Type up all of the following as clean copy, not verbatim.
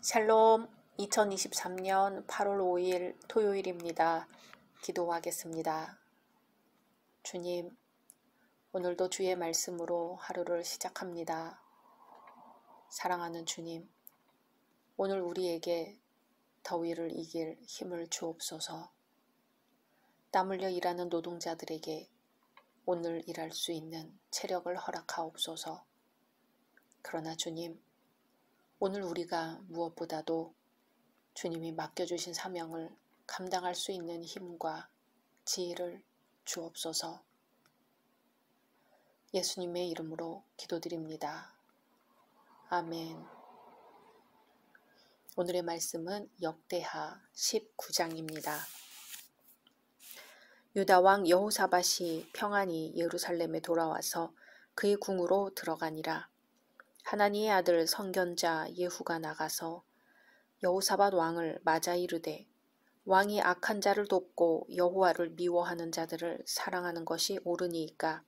샬롬, 2023년 8월 5일 토요일입니다. 기도하겠습니다. 주님, 오늘도 주의 말씀으로 하루를 시작합니다. 사랑하는 주님, 오늘 우리에게 더위를 이길 힘을 주옵소서. 땀 흘려 일하는 노동자들에게 오늘 일할 수 있는 체력을 허락하옵소서. 그러나 주님, 오늘 우리가 무엇보다도 주님이 맡겨주신 사명을 감당할 수 있는 힘과 지혜를 주옵소서. 예수님의 이름으로 기도드립니다. 아멘. 오늘의 말씀은 역대하 19장입니다. 유다 왕 여호사밧이 평안히 예루살렘에 돌아와서 그의 궁으로 들어가니라. 하나니의 아들 선견자 예후가 나가서 여호사밧 왕을 맞아 이르되, 왕이 악한 자를 돕고 여호와를 미워하는 자들을 사랑하는 것이 옳으니이까?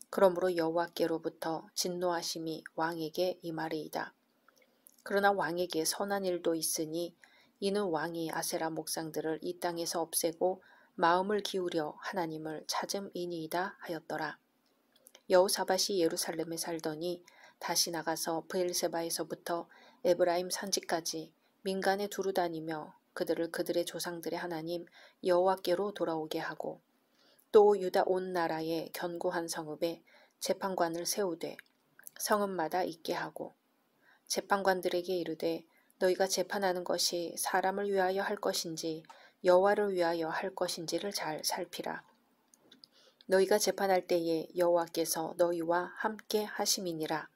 그러므로 여호와께로부터 진노하심이 왕에게 임하리이다. 그러나 왕에게 선한 일도 있으니 이는 왕이 아세라 목상들을 이 땅에서 없애고 마음을 기울여 하나님을 찾음이니이다 하였더라. 여호사밧이 예루살렘에 살더니 다시 나가서 브엘세바에서부터 에브라임 산지까지 민간에 두루 다니며 그들을 그들의 조상들의 하나님 여호와께로 돌아오게 하고, 또 유다 온 나라의 견고한 성읍에 재판관을 세우되 성읍마다 있게 하고, 재판관들에게 이르되 너희가 재판하는 것이 사람을 위하여 할 것인지 여호와를 위하여 할 것인지를 잘 살피라. 너희가 재판할 때에 여호와께서 너희와 함께 하심이니라.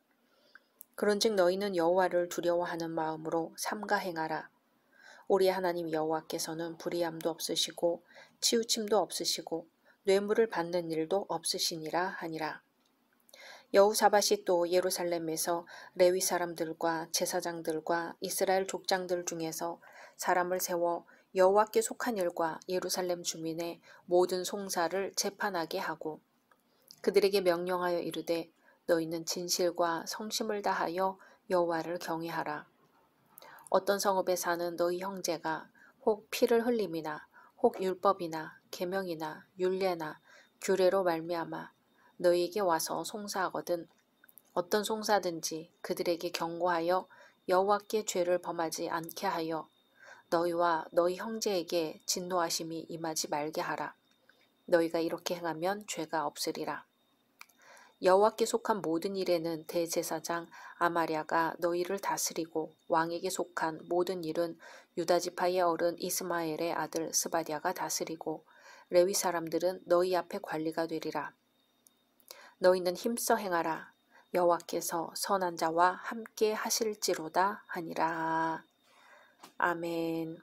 그런즉 너희는 여호와를 두려워하는 마음으로 삼가 행하라. 우리 하나님 여호와께서는 불의함도 없으시고 치우침도 없으시고 뇌물을 받는 일도 없으시니라 하니라. 여호사밧이 또 예루살렘에서 레위 사람들과 제사장들과 이스라엘 족장들 중에서 사람을 세워 여호와께 속한 일과 예루살렘 주민의 모든 송사를 재판하게 하고, 그들에게 명령하여 이르되 너희는 진실과 성심을 다하여 여호와를 경외하라. 어떤 성읍에 사는 너희 형제가 혹 피를 흘림이나 혹 율법이나 계명이나 율례나 규례로 말미암아 너희에게 와서 송사하거든 어떤 송사든지 그들에게 경고하여 여호와께 죄를 범하지 않게 하여 너희와 너희 형제에게 진노하심이 임하지 말게 하라. 너희가 이렇게 행하면 죄가 없으리라. 여호와께 속한 모든 일에는 대제사장 아마랴가 너희를 다스리고, 왕에게 속한 모든 일은 유다지파의 어른 이스마엘의 아들 스바디아가 다스리고, 레위 사람들은 너희 앞에 관리가 되리라. 너희는 힘써 행하라. 여호와께서 선한 자와 함께 하실지로다 하니라. 아멘.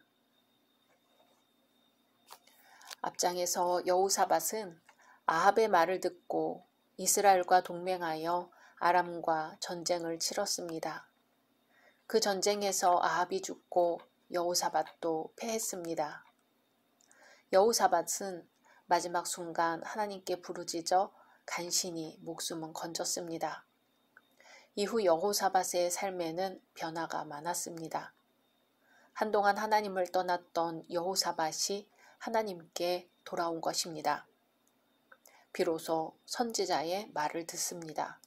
앞장에서 여호사밧은 아합의 말을 듣고 이스라엘과 동맹하여 아람과 전쟁을 치렀습니다. 그 전쟁에서 아합이 죽고 여호사밧도 패했습니다. 여호사밧은 마지막 순간 하나님께 부르짖어 간신히 목숨은 건졌습니다. 이후 여호사밧의 삶에는 변화가 많았습니다. 한동안 하나님을 떠났던 여호사밧이 하나님께 돌아온 것입니다. 비로소 선지자의 말을 듣습니다.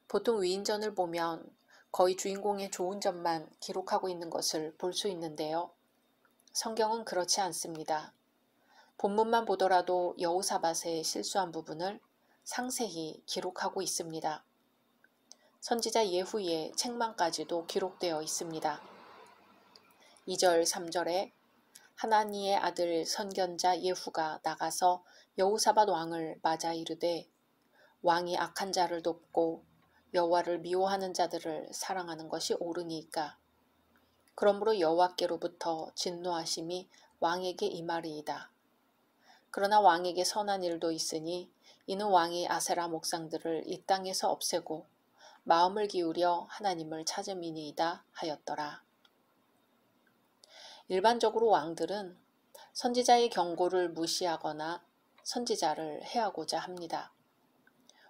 보통 위인전을 보면 거의 주인공의 좋은 점만 기록하고 있는 것을 볼 수 있는데요. 성경은 그렇지 않습니다. 본문만 보더라도 여호사밧의 실수한 부분을 상세히 기록하고 있습니다. 선지자 예후의 책망까지도 기록되어 있습니다. 2절, 3절에 하나니의 아들 선견자 예후가 나가서 여호사밧 왕을 맞아 이르되 왕이 악한 자를 돕고 여호와를 미워하는 자들을 사랑하는 것이 옳으니까 그러므로 여호와께로부터 진노하심이 왕에게 임하리이다. 그러나 왕에게 선한 일도 있으니 이는 왕이 아세라 목상들을 이 땅에서 없애고 마음을 기울여 하나님을 찾음이니이다 하였더라. 일반적으로 왕들은 선지자의 경고를 무시하거나 선지자를 해하고자 합니다.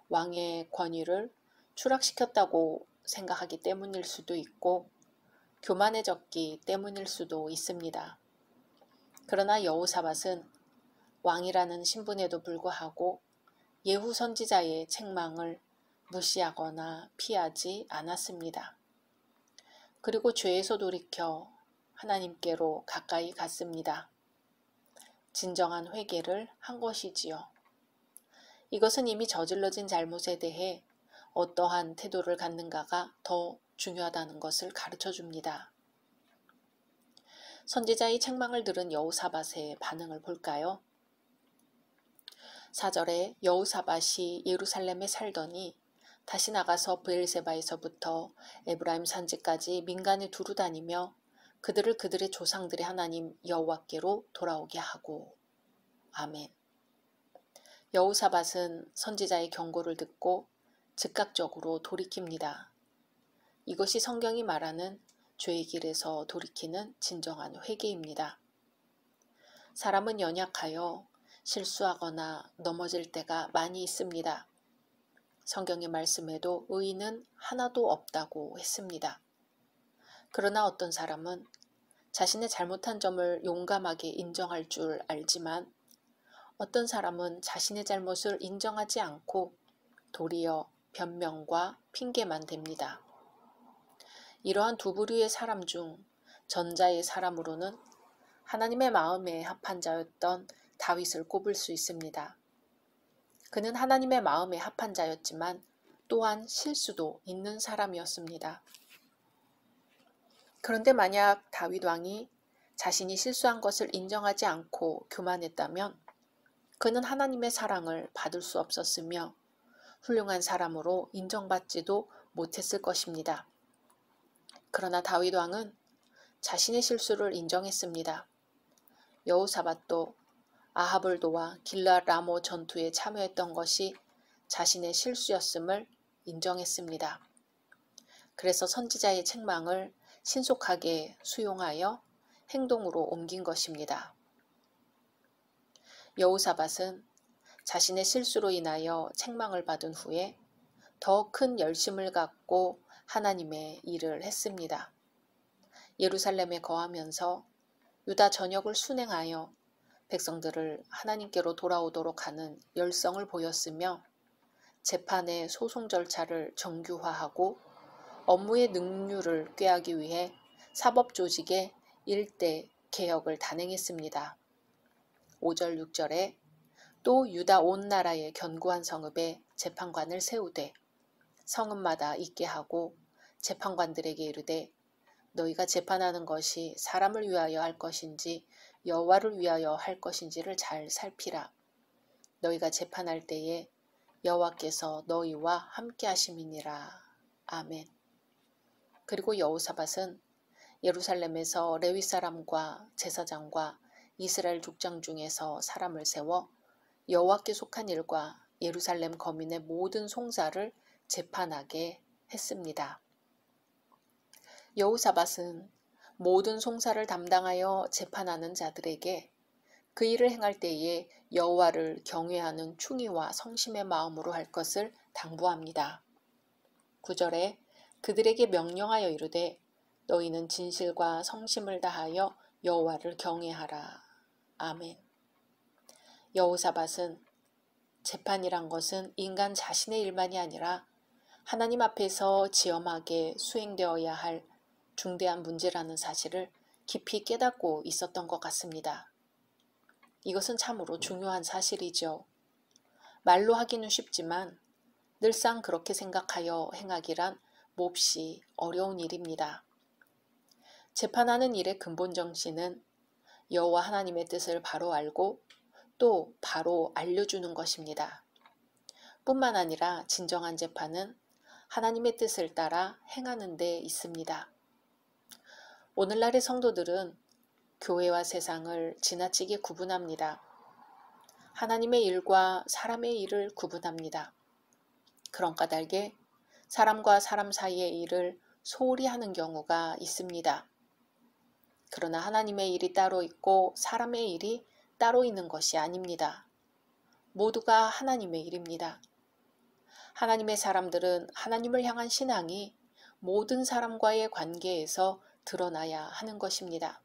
왕의 권위를 추락시켰다고 생각하기 때문일 수도 있고 교만해졌기 때문일 수도 있습니다. 그러나 여호사밧은 왕이라는 신분에도 불구하고 예후 선지자의 책망을 무시하거나 피하지 않았습니다. 그리고 죄에서 돌이켜 하나님께로 가까이 갔습니다. 진정한 회개를 한 것이지요. 이것은 이미 저질러진 잘못에 대해 어떠한 태도를 갖는가가 더 중요하다는 것을 가르쳐 줍니다. 선지자의 책망을 들은 여호사밧의 반응을 볼까요? 4절에 여호사밧이 예루살렘에 살더니 다시 나가서 브엘세바에서부터 에브라임 산지까지 민간에 두루 다니며 그들을 그들의 조상들의 하나님 여호와께로 돌아오게 하고. 아멘. 여호사밧은 선지자의 경고를 듣고 즉각적으로 돌이킵니다. 이것이 성경이 말하는 죄의 길에서 돌이키는 진정한 회개입니다. 사람은 연약하여 실수하거나 넘어질 때가 많이 있습니다. 성경의 말씀에도 의인은 하나도 없다고 했습니다. 그러나 어떤 사람은 자신의 잘못한 점을 용감하게 인정할 줄 알지만 어떤 사람은 자신의 잘못을 인정하지 않고 도리어 변명과 핑계만 댑니다. 이러한 두 부류의 사람 중 전자의 사람으로는 하나님의 마음에 합한 자였던 다윗을 꼽을 수 있습니다. 그는 하나님의 마음에 합한 자였지만 또한 실수도 있는 사람이었습니다. 그런데 만약 다윗 왕이 자신이 실수한 것을 인정하지 않고 교만했다면 그는 하나님의 사랑을 받을 수 없었으며 훌륭한 사람으로 인정받지도 못했을 것입니다. 그러나 다윗 왕은 자신의 실수를 인정했습니다. 여호사밧도 아합을 도와 길랏 라모 전투에 참여했던 것이 자신의 실수였음을 인정했습니다. 그래서 선지자의 책망을 신속하게 수용하여 행동으로 옮긴 것입니다. 여호사밧은 자신의 실수로 인하여 책망을 받은 후에 더 큰 열심을 갖고 하나님의 일을 했습니다. 예루살렘에 거하면서 유다 전역을 순행하여 백성들을 하나님께로 돌아오도록 하는 열성을 보였으며 재판의 소송 절차를 정규화하고 업무의 능률을 꾀하기 위해 사법 조직의 일대 개혁을 단행했습니다. 5절 6절에 또 유다 온 나라의 견고한 성읍에 재판관을 세우되 성읍마다 있게 하고 재판관들에게 이르되 너희가 재판하는 것이 사람을 위하여 할 것인지 여호와를 위하여 할 것인지를 잘 살피라. 너희가 재판할 때에 여호와께서 너희와 함께 하심이니라. 아멘. 그리고 여호사밧은 예루살렘에서 레위 사람과 제사장과 이스라엘 족장 중에서 사람을 세워 여호와께 속한 일과 예루살렘 거민의 모든 송사를 재판하게 했습니다. 여호사밧은 모든 송사를 담당하여 재판하는 자들에게 그 일을 행할 때에 여호와를 경외하는 충의와 성심의 마음으로 할 것을 당부합니다. 9절에 그들에게 명령하여 이르되 너희는 진실과 성심을 다하여 여호와를 경외하라. 아멘. 여호사밧은 재판이란 것은 인간 자신의 일만이 아니라 하나님 앞에서 지엄하게 수행되어야 할 중대한 문제라는 사실을 깊이 깨닫고 있었던 것 같습니다. 이것은 참으로 중요한 사실이죠. 말로 하기는 쉽지만 늘상 그렇게 생각하여 행하기란 몹시 어려운 일입니다. 재판하는 일의 근본 정신은 여호와 하나님의 뜻을 바로 알고 또 바로 알려주는 것입니다. 뿐만 아니라 진정한 재판은 하나님의 뜻을 따라 행하는 데 있습니다. 오늘날의 성도들은 교회와 세상을 지나치게 구분합니다. 하나님의 일과 사람의 일을 구분합니다. 그런 까닭에 사람과 사람 사이의 일을 소홀히 하는 경우가 있습니다. 그러나 하나님의 일이 따로 있고 사람의 일이 따로 있는 것이 아닙니다. 모두가 하나님의 일입니다. 하나님의 사람들은 하나님을 향한 신앙이 모든 사람과의 관계에서 드러나야 하는 것입니다.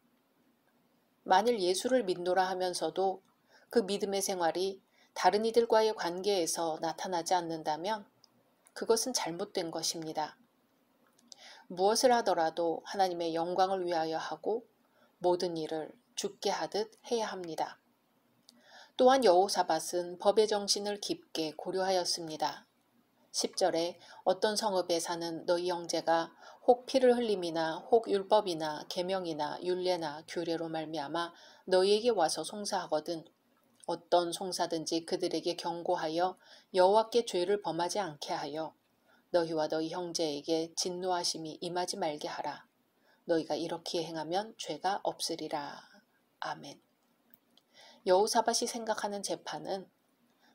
만일 예수를 믿노라 하면서도 그 믿음의 생활이 다른 이들과의 관계에서 나타나지 않는다면 그것은 잘못된 것입니다. 무엇을 하더라도 하나님의 영광을 위하여 하고 모든 일을 주께 하듯 해야 합니다. 또한 여호사밧은 법의 정신을 깊게 고려하였습니다. 10절에 어떤 성읍에 사는 너희 형제가 혹 피를 흘림이나 혹 율법이나 계명이나 율례나 규례로 말미암아 너희에게 와서 송사하거든 어떤 송사든지 그들에게 경고하여 여호와께 죄를 범하지 않게 하여 너희와 너희 형제에게 진노하심이 임하지 말게 하라. 너희가 이렇게 행하면 죄가 없으리라. 아멘. 여호사밧이 생각하는 재판은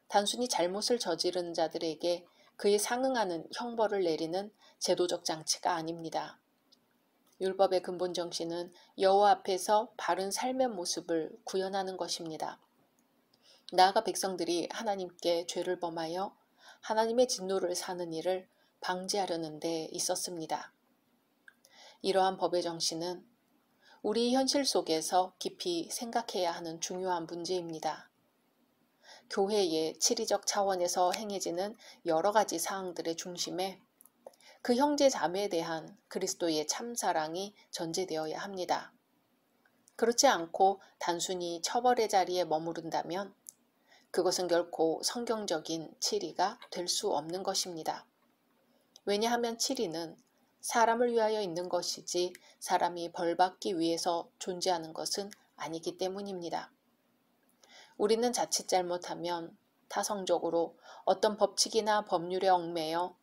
단순히 잘못을 저지른 자들에게 그에 상응하는 형벌을 내리는 제도적 장치가 아닙니다. 율법의 근본 정신은 여호와 앞에서 바른 삶의 모습을 구현하는 것입니다. 나아가 백성들이 하나님께 죄를 범하여 하나님의 진노를 사는 일을 방지하려는 데 있었습니다. 이러한 법의 정신은 우리 현실 속에서 깊이 생각해야 하는 중요한 문제입니다. 교회의 치리적 차원에서 행해지는 여러 가지 사항들의 중심에 그 형제 자매에 대한 그리스도의 참사랑이 전제되어야 합니다. 그렇지 않고 단순히 처벌의 자리에 머무른다면 그것은 결코 성경적인 치리가 될 수 없는 것입니다. 왜냐하면 치리는 사람을 위하여 있는 것이지 사람이 벌받기 위해서 존재하는 것은 아니기 때문입니다. 우리는 자칫 잘못하면 타성적으로 어떤 법칙이나 법률에 얽매여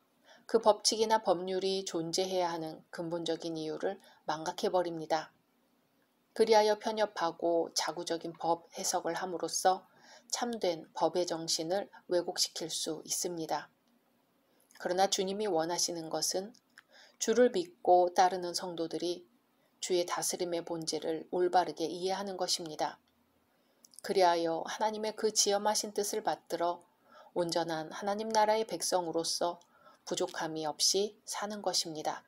그 법칙이나 법률이 존재해야 하는 근본적인 이유를 망각해버립니다. 그리하여 편협하고 자구적인 법 해석을 함으로써 참된 법의 정신을 왜곡시킬 수 있습니다. 그러나 주님이 원하시는 것은 주를 믿고 따르는 성도들이 주의 다스림의 본질을 올바르게 이해하는 것입니다. 그리하여 하나님의 그 지엄하신 뜻을 받들어 온전한 하나님 나라의 백성으로서 부족함이 없이 사는 것입니다.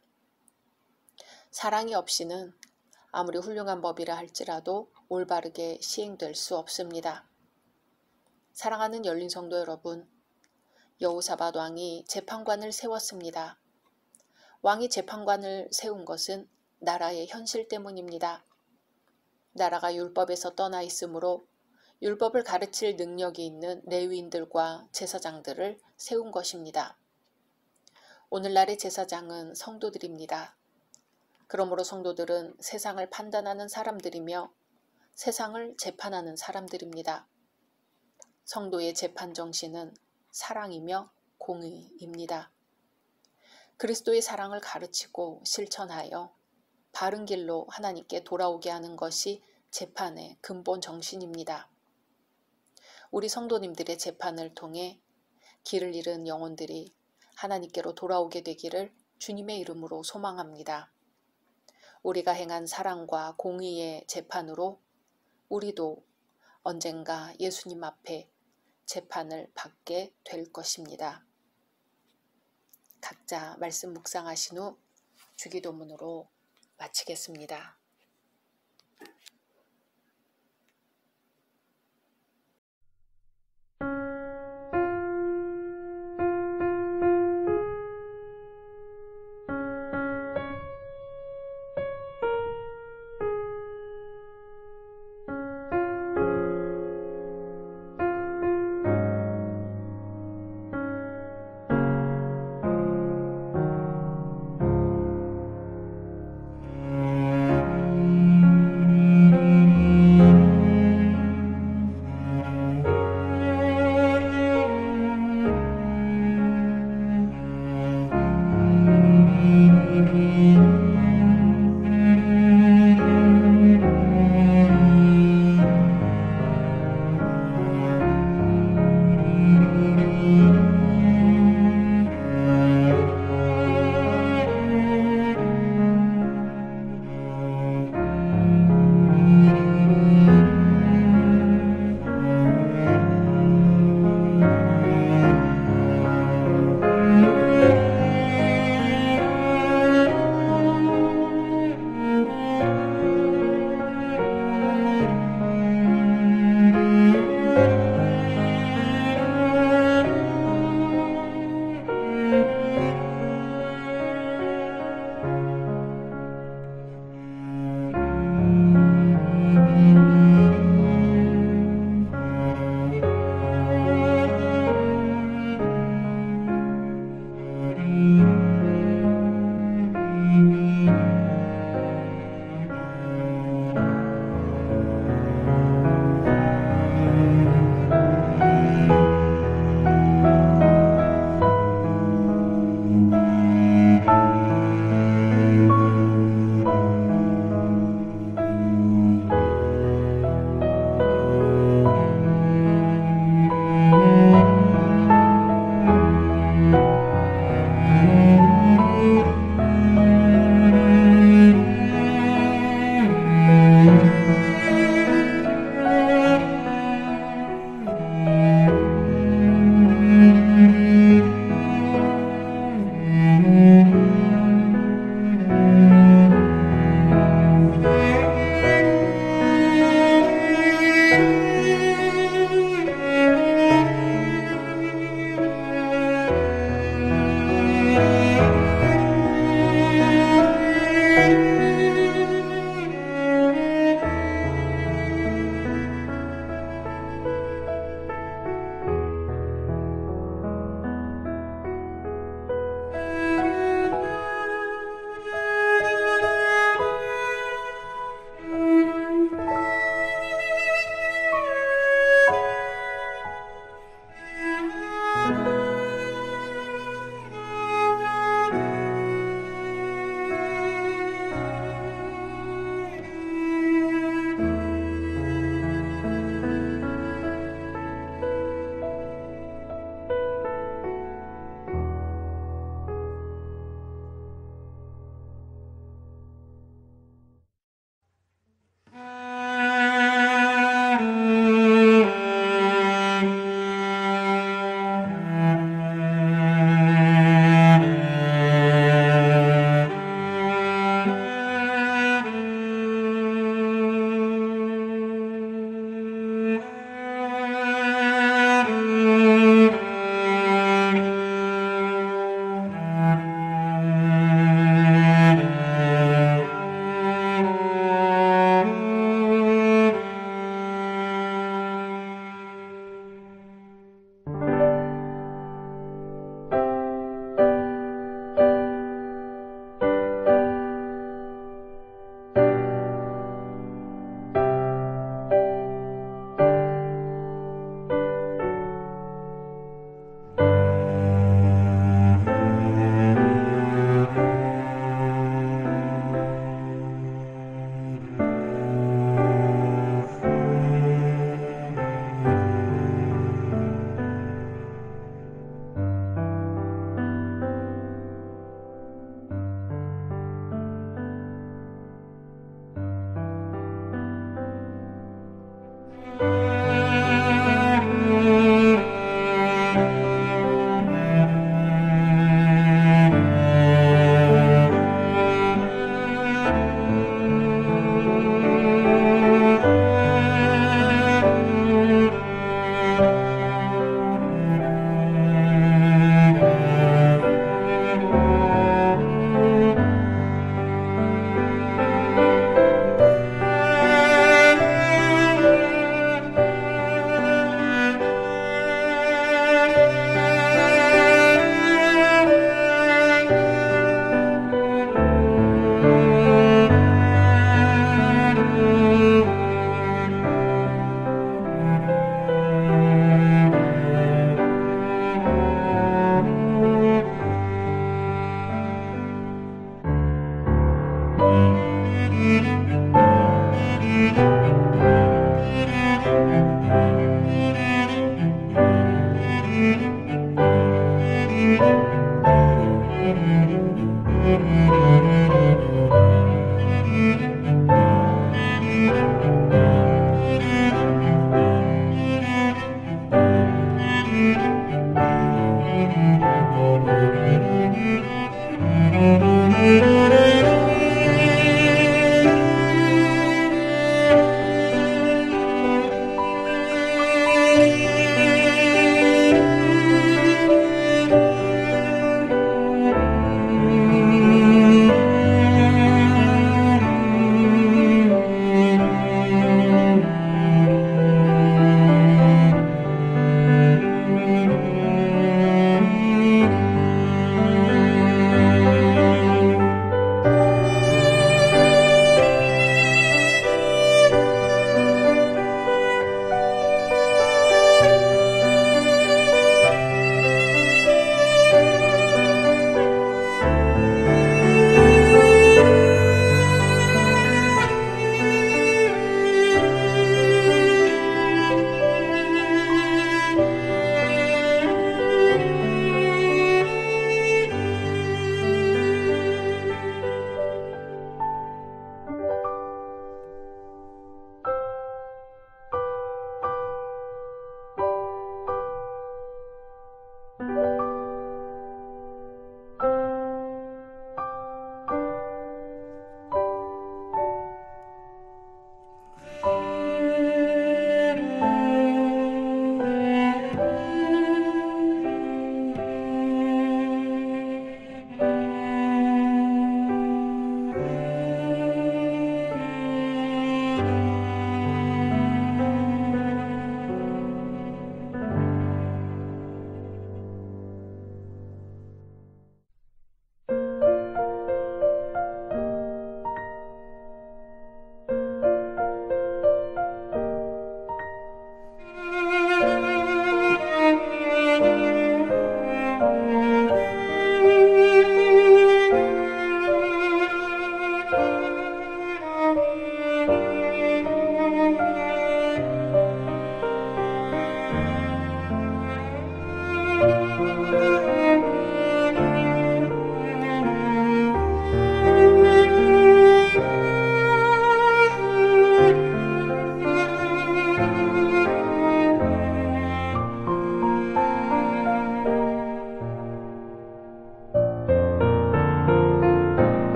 사랑이 없이는 아무리 훌륭한 법이라 할지라도 올바르게 시행될 수 없습니다. 사랑하는 열린 성도 여러분, 여호사밧 왕이 재판관을 세웠습니다. 왕이 재판관을 세운 것은 나라의 현실 때문입니다. 나라가 율법에서 떠나 있으므로 율법을 가르칠 능력이 있는 레위인들과 제사장들을 세운 것입니다. 오늘날의 제사장은 성도들입니다. 그러므로 성도들은 세상을 판단하는 사람들이며 세상을 재판하는 사람들입니다. 성도의 재판 정신은 사랑이며 공의입니다. 그리스도의 사랑을 가르치고 실천하여 바른 길로 하나님께 돌아오게 하는 것이 재판의 근본 정신입니다. 우리 성도님들의 재판을 통해 길을 잃은 영혼들이 하나님께로 돌아오게 되기를 주님의 이름으로 소망합니다. 우리가 행한 사랑과 공의의 재판으로 우리도 언젠가 예수님 앞에 재판을 받게 될 것입니다. 각자 말씀 묵상하신 후 주기도문으로 마치겠습니다.